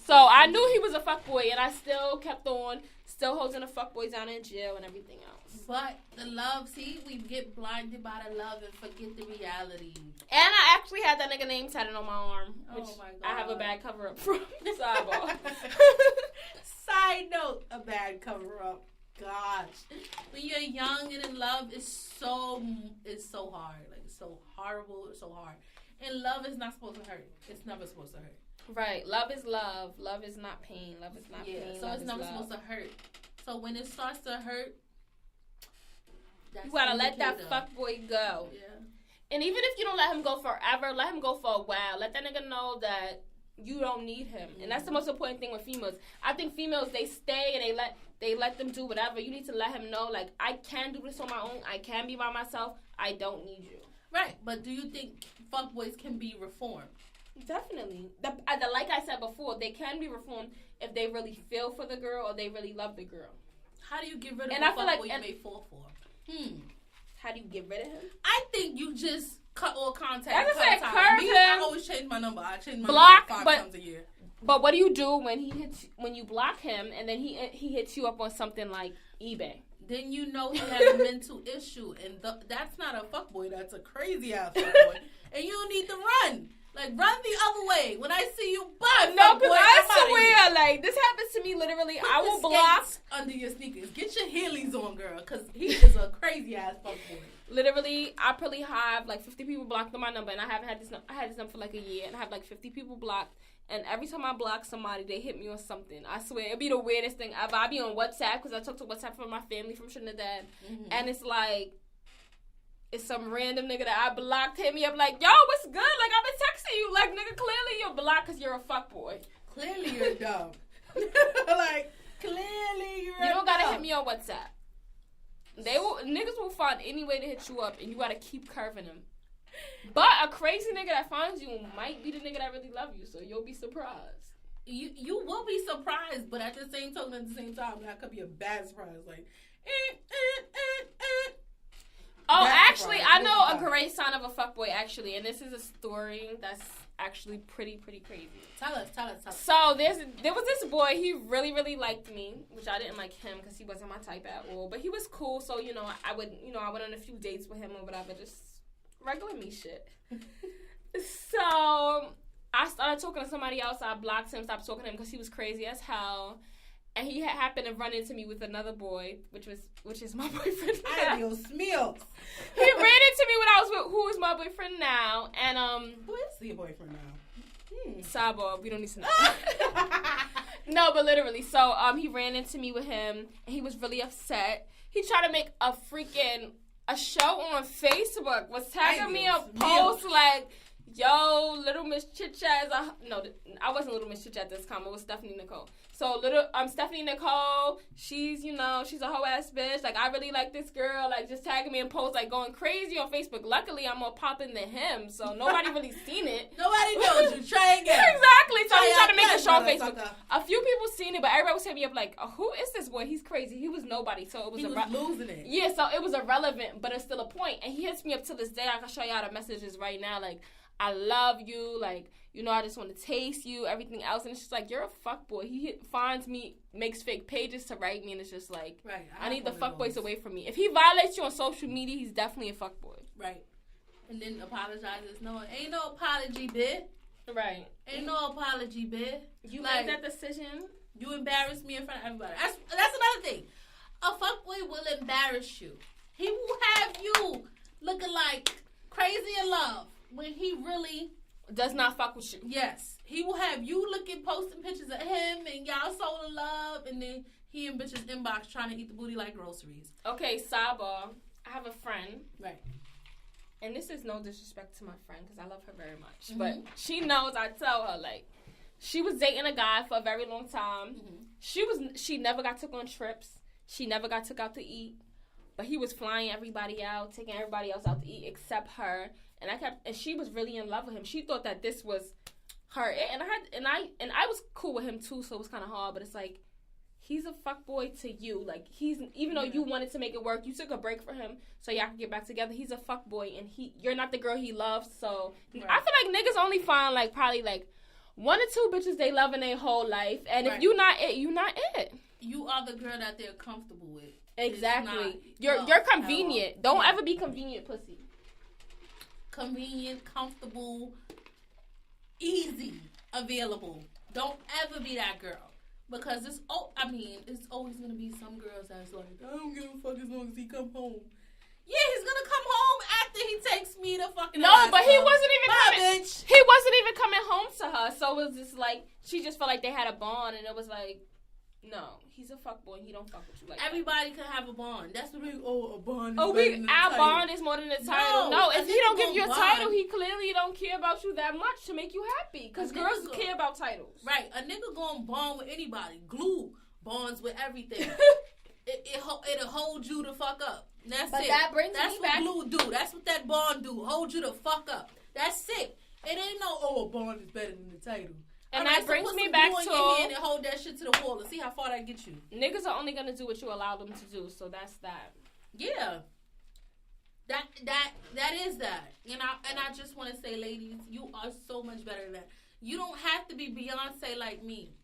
So, I knew he was a fuckboy, and I still kept on, still holding the fuckboys down in jail and everything else. But the love, we get blinded by the love and forget the reality. And I actually had that nigga name tatted on my arm, which my God. I have a bad cover-up from. Sidebar. Side note, a bad cover-up. Gosh, when you're young and in love, it's so hard. It's so horrible. It's so hard. And love is not supposed to hurt. It's never supposed to hurt. Right. Love is love. Love is not pain. Love is not pain. So it's never supposed to hurt. So when it starts to hurt, you gotta let that fuckboy go. Yeah. And even if you don't let him go forever, let him go for a while. Let that nigga know that you don't need him. And that's the most important thing with females. I think females, they stay and they let them do whatever. You need to let him know, I can do this on my own. I can be by myself. I don't need you. Right. But do you think fuckboys can be reformed? Definitely. Like I said before, they can be reformed if they really feel for the girl or they really love the girl. How do you get rid of a fuckboy you may fall for? How do you get rid of him? I think you just cut all contact. That's what I said, curve him. I always change my number. I change my number 5 times a year. But what do you do when you block him and then he hits you up on something like eBay? Then you know he has a mental issue, and that's not a fuckboy. That's a crazy ass fuckboy, and you need to run. Run the other way. When I see you, bye. No, because I swear, this happens to me literally. I will block under your sneakers. Get your Heelys on, girl, because he is a crazy ass fuckboy. Literally, I probably have 50 people blocked on my number, and I haven't had this. I had this number for a year, and I have 50 people blocked. And every time I block somebody, they hit me on something. I swear, it'd be the weirdest thing ever. I be on WhatsApp because I talk to WhatsApp from my family from Trinidad, and it's it's some random nigga that I blocked, hit me up yo, what's good? I've been texting you. Nigga, clearly you're blocked because you're a fuckboy. Clearly you're dumb. Clearly you're You don't gotta hit me on WhatsApp. Niggas will find any way to hit you up, and you gotta keep curving them. But a crazy nigga that finds you might be the nigga that really love you, so you'll be surprised. You will be surprised, but at the same time, that could be a bad surprise. Oh, actually, I know a great sign of a fuckboy, actually, and this is a story that's actually pretty crazy. Tell us. So, there was this boy, he really, really liked me, which I didn't like him because he wasn't my type at all, but he was cool, so, I went on a few dates with him or whatever, just regular me shit. So, I started talking to somebody else, I blocked him, stopped talking to him because he was crazy as hell. And he happened to run into me with another boy, which is my boyfriend now. Adios míos. He ran into me when I was with who is my boyfriend now, and who is your boyfriend now? Sidebar, we don't need to know. No, but literally, so he ran into me with him, and he was really upset. He tried to make a show on Facebook, was tagging me a post yo, Little Miss Chit Chat no, I wasn't Little Miss Chit Chat this time. It was Stephanie Nicole. So Stephanie Nicole, she's, you know, she's a hoe ass bitch. Like, I really like this girl. Like, just tagging me in posts, like, going crazy on Facebook. Luckily, I'm more popping than him, so nobody really seen it. Nobody knows you. Try again. Exactly. So I'm trying to make a show on Facebook. A few people seen it, but everybody was hitting me up like, oh, who is this boy? He's crazy. He was nobody. So it was losing it. Yeah, so it was irrelevant, but it's still a point. And he hits me up to this day. I can show y'all the messages right now. Like, I love you. Like, you know, I just want to taste you, everything else. And it's just like, you're a fuckboy. He finds me, makes fake pages to write me, and it's just like, right, I need the fuckboys away from me. If he violates you on social media, he's definitely a fuckboy. Right. And then apologizes. No, ain't no apology, bitch. Right. Ain't no apology, bitch. You made that decision. You embarrassed me in front of everybody. That's another thing. A fuckboy will embarrass you. He will have you looking like crazy in love when he really does not fuck with you. Yes. He will have you posting pictures of him and y'all so in love, and then he in bitch's inbox trying to eat the booty like groceries. Okay, sidebar. I have a friend. Right. And this is no disrespect to my friend because I love her very much. Mm-hmm. But she knows I tell her, like, she was dating a guy for a very long time. Mm-hmm. She never got took on trips. She never got took out to eat. But he was flying everybody out, taking everybody else out to eat except her. And she was really in love with him. She thought that this was her. And I was cool with him too, so it was kind of hard. But it's like, he's a fuckboy to you. Like, even though you wanted to make it work, you took a break for him so y'all could get back together. He's a fuckboy, and you're not the girl he loves. So right. I feel like niggas only find like probably like 1 or 2 bitches they love in their whole life. And if you not it, you not it. You are the girl that they're comfortable with. Exactly. You're convenient. Don't ever be convenient, pussy. Convenient, comfortable, easy, available. Don't ever be that girl. Because it's always going to be some girls that's like, I don't give a fuck as long as he come home. Yeah, he's going to come home after he takes me to fucking No, but he wasn't even coming. Bitch. He wasn't even coming home to her. So it was just like, she just felt like they had a bond, and it was like, no, he's a fuckboy. He don't fuck with you like everybody that. Can have a bond. That's what a bond. Our bond is more than the title. No, if he don't give you a title, he clearly don't care about you that much to make you happy. Because girls care about titles. Right, a nigga gonna bond with anybody. Glue bonds with everything. It'll hold you the fuck up. That's it. That brings That's me what back. glue do. That's what that bond do. Hold you the fuck up. That's it. It ain't no a bond is better than the title. And that brings me back to your hand and hold that shit to the wall and see how far that gets you. Niggas are only gonna do what you allow them to do, so that's that. Yeah. That is that. And I just want to say, ladies, you are so much better than that. You don't have to be Beyonce like me.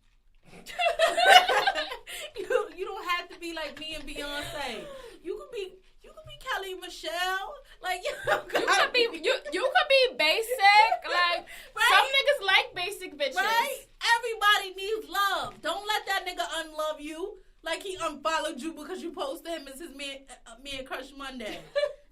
you don't have to be like me and Beyonce. You could be Kelly Michelle. Like you could be basic. Like right? Some niggas like basic bitches. Right? Everybody needs love. Don't let that nigga unlove you. Like he unfollowed you because you posted him as his me and Crush Monday.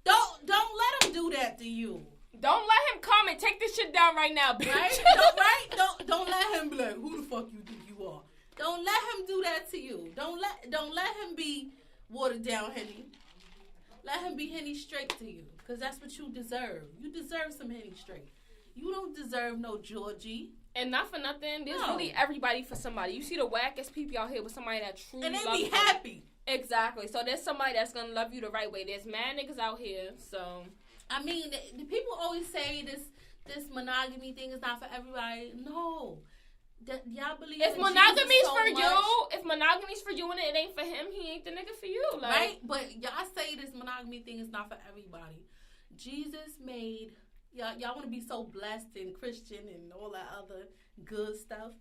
Don't let him do that to you. Don't let him come and take this shit down right now, bitch. Right? Don't let him be like, who the fuck you think you are? Don't let him do that to you. Don't let him be watered down Henny. Let him be Henny straight to you, because that's what you deserve. You deserve some Henny straight. You don't deserve no Georgie. And not for nothing, there's really everybody for somebody. You see the wackest people out here with somebody that truly loves you. And they be happy. Exactly. So there's somebody that's going to love you the right way. There's mad niggas out here, so. I mean, the people always say this monogamy thing is not for everybody. No. Y'all believe if monogamy's for you, if monogamy's for you and it ain't for him, he ain't the nigga for you. Like. Right? But y'all say this monogamy thing is not for everybody. Jesus made, y'all want to be so blessed and Christian and all that other good stuff.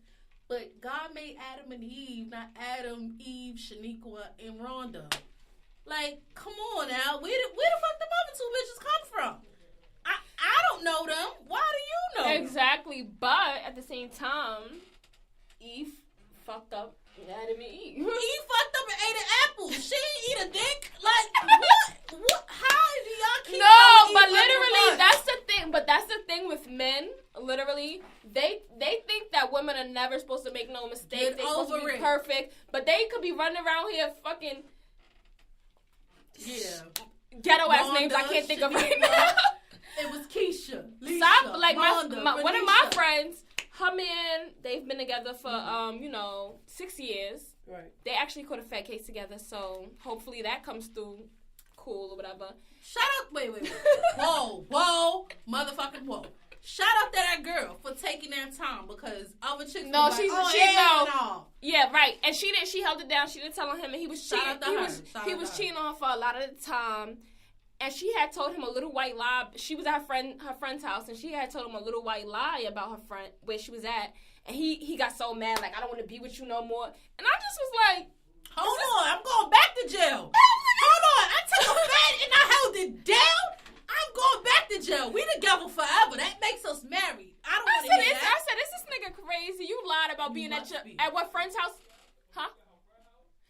But God made Adam and Eve, not Adam, Eve, Shaniqua, and Rhonda. Like, come on now. Where the fuck them other 2 bitches come from? I don't know them. Why do you know them? Exactly. But at the same time, Eve fucked up Adam and Eve. Eve fucked up and ate an apple. She didn't eat a dick. Like, what? How do y'all keep but literally, that's the thing. But that's the thing with men. Literally, they think that women are never supposed to make no mistakes. They're supposed to be perfect. But they could be running around here fucking... Yeah. Ghetto ass names I can't think of right now. It was Keisha. Lisa, Stop. Like, Rhonda, one of my friends, her man, they've been together for, 6 years. Right. They actually caught a fat case together, so hopefully that comes through cool or whatever. Shut up. Wait. Whoa. Motherfucking whoa. Shout out to that girl for taking their time because other chicks no, like, she no. Yeah, right. And she held it down. She didn't tell on him, and he was cheating. He was cheating on her for a lot of the time. And she had told him a little white lie. She was at her friend's house, and she had told him a little white lie about her friend where she was at. And he got so mad, like, I don't want to be with you no more. And I just was like, hold on, I'm going back to jail. Hold on, I took a fat and I held it down. I'm going back to jail. We together forever. That makes us married. I don't want to hear that. I said, is this nigga crazy? You lied about being at what friend's house? Huh?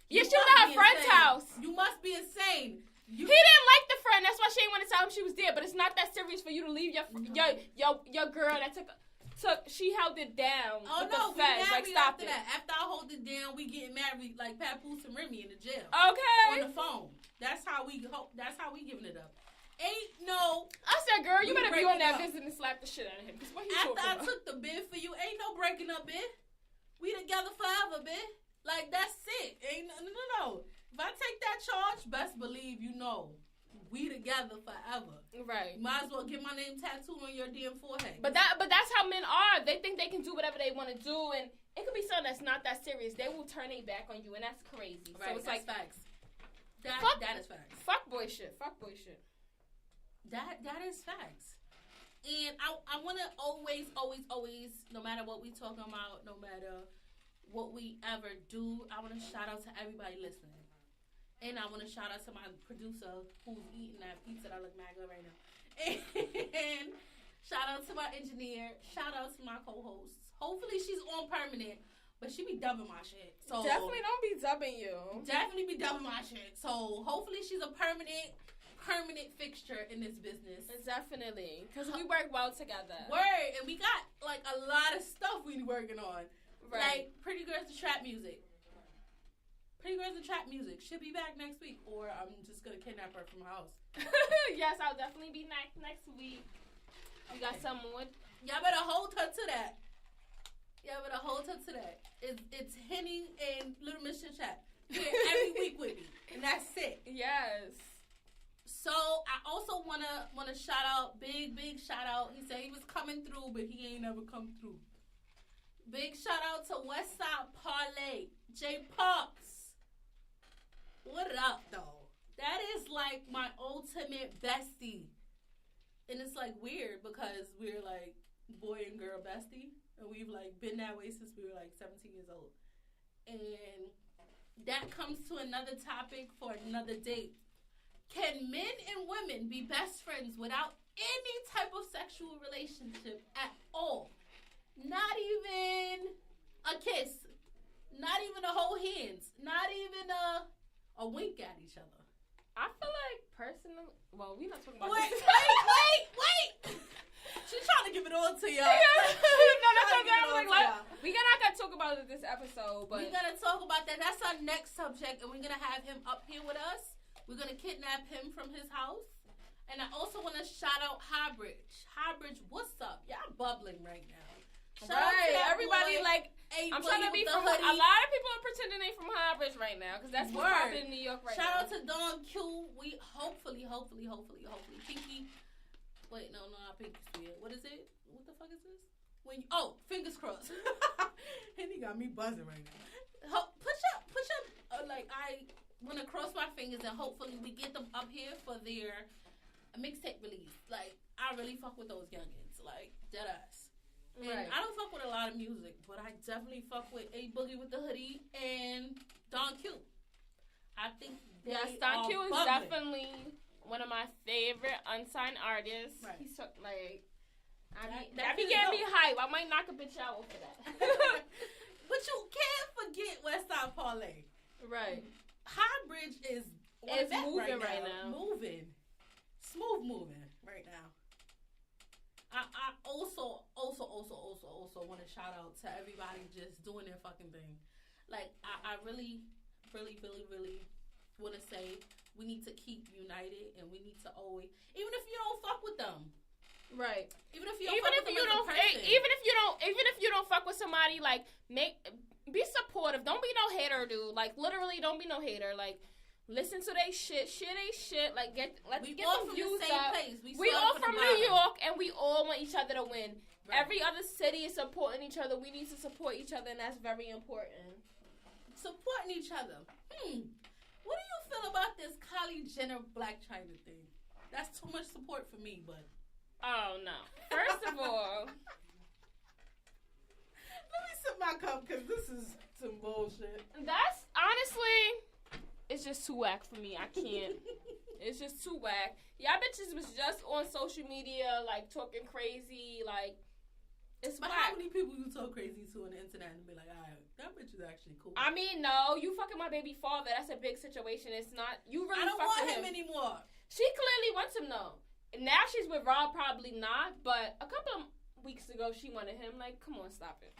Yeah, she was at her friend's house. You must be insane. He didn't like the friend. That's why she didn't want to tell him she was there. But it's not that serious for you to leave your girl that took. She held it down. Oh with no, the feds. we like married stop after it. that. After I hold it down, we getting married like Papoose and Remy in the jail. Okay. On the phone. That's how we giving it up. Ain't no. I said, girl, you better be on that visit and slap the shit out of him. Cause what he after I about? took the bid for you, ain't no breaking up, bid. We together forever, bid. Like that's it. Ain't no. If I take that charge, best believe you know. We together forever. Right. Might as well get my name tattooed on your damn forehead. But that's how men are. They think they can do whatever they want to do, and it could be something that's not that serious. They will turn their back on you, and that's crazy. Right. So it's that's like facts. That is facts. Fuck boy shit. That is facts. And I want to always, no matter what we talking about, no matter what we ever do, I want to shout out to everybody listening. And I want to shout out to my producer who's eating that pizza that look mad good right now. And shout out to my engineer. Shout out to my co-hosts. Hopefully she's on permanent, but she be dubbing my shit. So definitely don't be dubbing you. Definitely be dubbing my shit. So hopefully she's a permanent fixture in this business. Definitely. Because we work well together. Word. And we got like a lot of stuff we working on. Right. Like Pretty Girls to Trap Music. Pretty Girls and Trap Music should be back next week, or I'm just gonna kidnap her from her house. Yes, I'll definitely be next week. We got some more. Y'all better hold her to that. It's Henny and Little Miss Chat here every week with me, and that's it. Yes. So I also wanna shout out, big shout out. He said he was coming through, but he ain't never come through. Big shout out to Westside Parlay, J Parks. What up, though? That is like my ultimate bestie. And it's like weird because we're like boy and girl bestie. And we've like been that way since we were like 17 years old. And that comes to another topic for another date. Can men and women be best friends without any type of sexual relationship at all? Not even a kiss. Not even a hold hands. Not even a wink at each other. I feel like personally, well, we're not talking about wait. this. She's trying to give it all to y'all. No, that's what I'm like. We're not gonna talk about it this episode, but we're gonna talk about that. That's our next subject, and we're gonna have him up here with us. We're gonna kidnap him from his house. And I also want to shout out Highbridge. Highbridge, what's up? Y'all bubbling right now. Shout out to everybody boy. Like, I'm trying to be from a lot of people are pretending they from Highbridge right now because that's what's popping in New York right now. Shout out to to Dawn Q. We hopefully Pinky. Wait, no, not Pinky Sweet. What is it? What the fuck is this? Fingers crossed. And he got me buzzing right now. Push up. Like I want to cross my fingers and hopefully we get them up here for their mixtape release. Like I really fuck with those youngins. Like dead ass. Right. I don't fuck with a lot of music, but I definitely fuck with A Boogie with the Hoodie and Don Q. I think Don Q is definitely one of my favorite unsigned artists. Right. He's so, like, that be getting me hype. I might knock a bitch out for that. But you can't forget Westside Parlay. Right. Highbridge is moving right now. Smooth moving right now. I also want to shout out to everybody just doing their fucking thing. Like, I really want to say we need to keep united and we need to always, even if you don't fuck with them, Right. Even if you don't fuck with somebody, like be supportive. Don't be no hater, dude. Like literally, don't be no hater. Like listen to they shit, share they shit. Like let's get the views up. We all from New York, and we all want each other to win. Right. Every other city is supporting each other. We need to support each other, and that's very important. Supporting each other. What do you feel about this Kylie Jenner Black China thing? That's too much support for me, but. Oh, no. First of all. Let me sip my cup, because this is some bullshit. That's, honestly, it's just too whack for me. I can't. It's just too whack. Y'all bitches was just on social media, like, talking crazy, like, it's but whack. How many people you talk crazy to on the internet and be like, alright, that bitch is actually cool? I mean, no, you fucking my baby father. That's a big situation. It's not, you really fuck with him. I don't want him anymore. She clearly wants him, though. Now she's with Rob, probably not, but a couple of weeks ago she wanted him. Like, come on, stop it.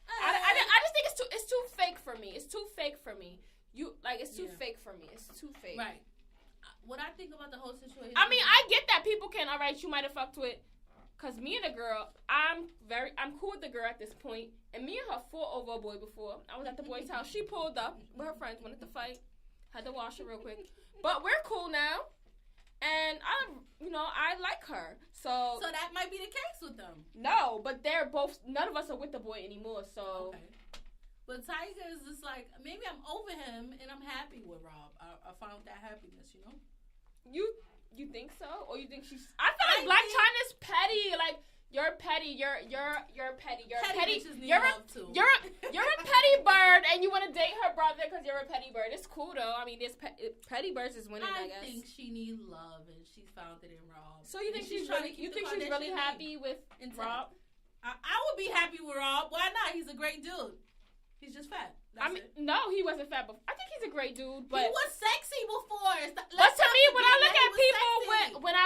I just think it's too fake for me. It's too fake for me. It's too fake for me. It's too fake. Right. What I think about the whole situation. I mean, I get that people can. All right, you might have fucked with, cause me and the girl, I'm cool with the girl at this point, and me and her fought over a boy before. I was at the boy's house. She pulled up with her friends, wanted to fight, had to wash her real quick, but we're cool now. And I like her. So that might be the case with them. No, but they're both, none of us are with the boy anymore, so. Okay. But Tiger is just like, maybe I'm over him and I'm happy with Rob. I found that happiness, you know? You think so? Or you think she's, I feel like Black China's petty, like, you're petty. You're petty. You're petty. You're a petty bird, and you want to date her brother because you're a petty bird. It's cool though. I mean, this petty birds is winning. I guess. I think she needs love, and she found it in Rob. So you think she's really happy with Rob? I would be happy with Rob. Why not? He's a great dude. He's just fat. No, he wasn't fat before. I think he's a great dude, but he was sexy before. But to me, when I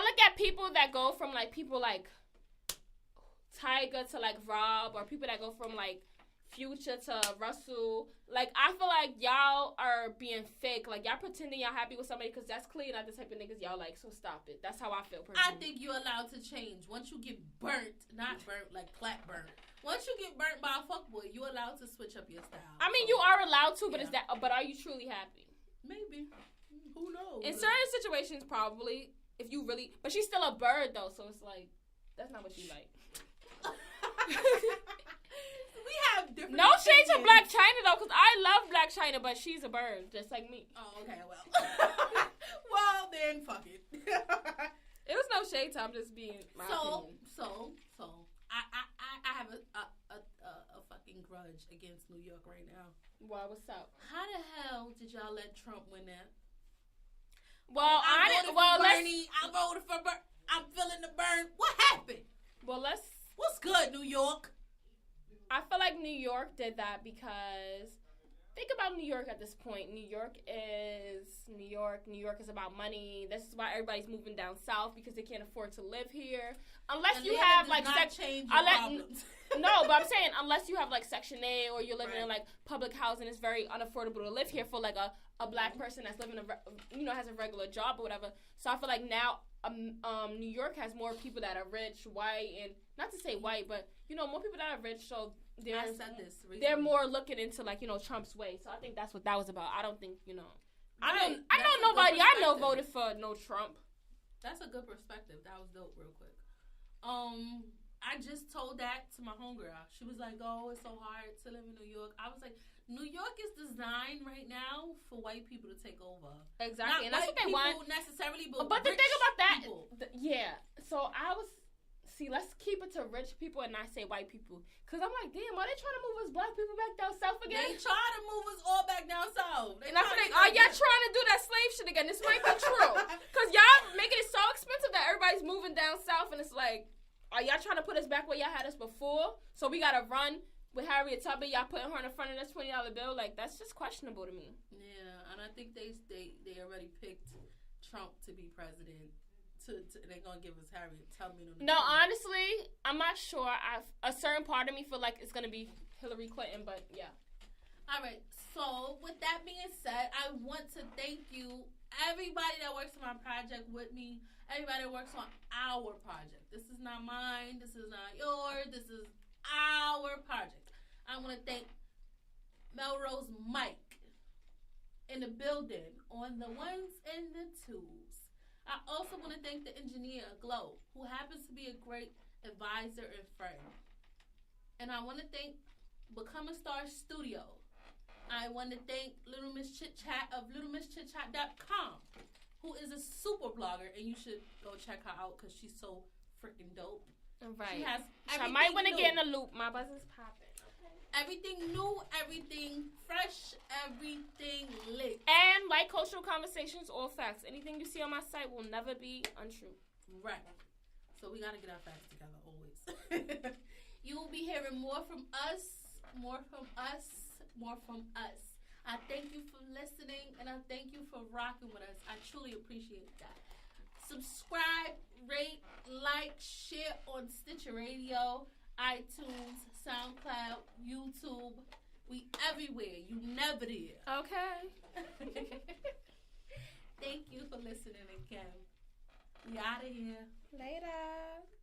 look at people that go from like people like Tiger to like Rob, or people that go from like Future to Russell, like I feel like y'all are being fake. Like y'all pretending y'all happy with somebody because that's clearly not the type of niggas y'all like. So stop it. That's how I feel personally. I think you're allowed to change once you get burnt, not burnt like plat burnt. Once you get burnt by a fuckboy, you're allowed to switch up your style. I mean, you are allowed to, but but are you truly happy? Maybe. Who knows? In certain situations, probably. If you really, but she's still a bird though, so it's like that's not what you like. We have different. No shade to Black China though, because I love Black China, but she's a bird, just like me. Oh, okay, well. Well, then fuck it. It was no shade to. I'm just being my opinion. So, I have a fucking grudge against New York right now. Why? What's up? How the hell did y'all let Trump win that? Well, I voted for Bernie. I voted for Bernie. I'm feeling the burn. What happened? Well, what's good, New York? I feel like New York did that because think about New York at this point. New York is about money. This is why everybody's moving down south because they can't afford to live here. Unless you have like no, but I'm saying unless you have like Section A or you're living in like public housing, it's very unaffordable to live here for like a black person that's living has a regular job or whatever. So I feel like now New York has more people that are rich, white, and not to say white, but more people that are rich. So they're more looking into like Trump's way. So I think that's what that was about. I don't think I know nobody I know voted for no Trump. That's a good perspective. That was dope. Real quick. I just told that to my homegirl. She was like, "Oh, it's so hard to live in New York." I was like, "New York is designed right now for white people to take over." Exactly, not and that's what they want necessarily. But the thing about that, So I was let's keep it to rich people and not say white people, because I'm like, damn, are they trying to move us black people back down south again? They trying to move us all back down south. And I feel like, are y'all trying to do that slave shit again? This might be true, because y'all making it so expensive that everybody's moving down south, and it's like, are y'all trying to put us back where y'all had us before? So we gotta run with Harriet Tubman, y'all putting her in the front of that $20 bill? Like, that's just questionable to me. Yeah, and I think they already picked Trump to be president. They're gonna give us Harriet Tubman. No, honestly, I'm not sure. A certain part of me feel like it's gonna be Hillary Clinton, but yeah. All right. So with that being said, I want to thank you everybody that works on my project with me, everybody that works on our project. This is not mine. This is not yours. This is our project. I want to thank Melrose Mike in the building on the ones and the twos. I also want to thank the engineer, Glow, who happens to be a great advisor and friend. And I want to thank Become a Star Studio. I want to thank Little Miss Chit Chat of littlemisschitchat.com, who is a super blogger, and you should go check her out because she's so freaking dope. Right. She has I might want to get in the loop. My buzz is popping. Everything new, everything fresh, everything lit. And like cultural conversations, all facts. Anything you see on my site will never be untrue. Right. So we got to get our facts together always. You will be hearing more from us, more from us, more from us. I thank you for listening, and I thank you for rocking with us. I truly appreciate that. Subscribe, rate, like, share on Stitcher Radio, iTunes, SoundCloud, YouTube. We everywhere. You never there. Okay. Thank you for listening again. We out of here. Later.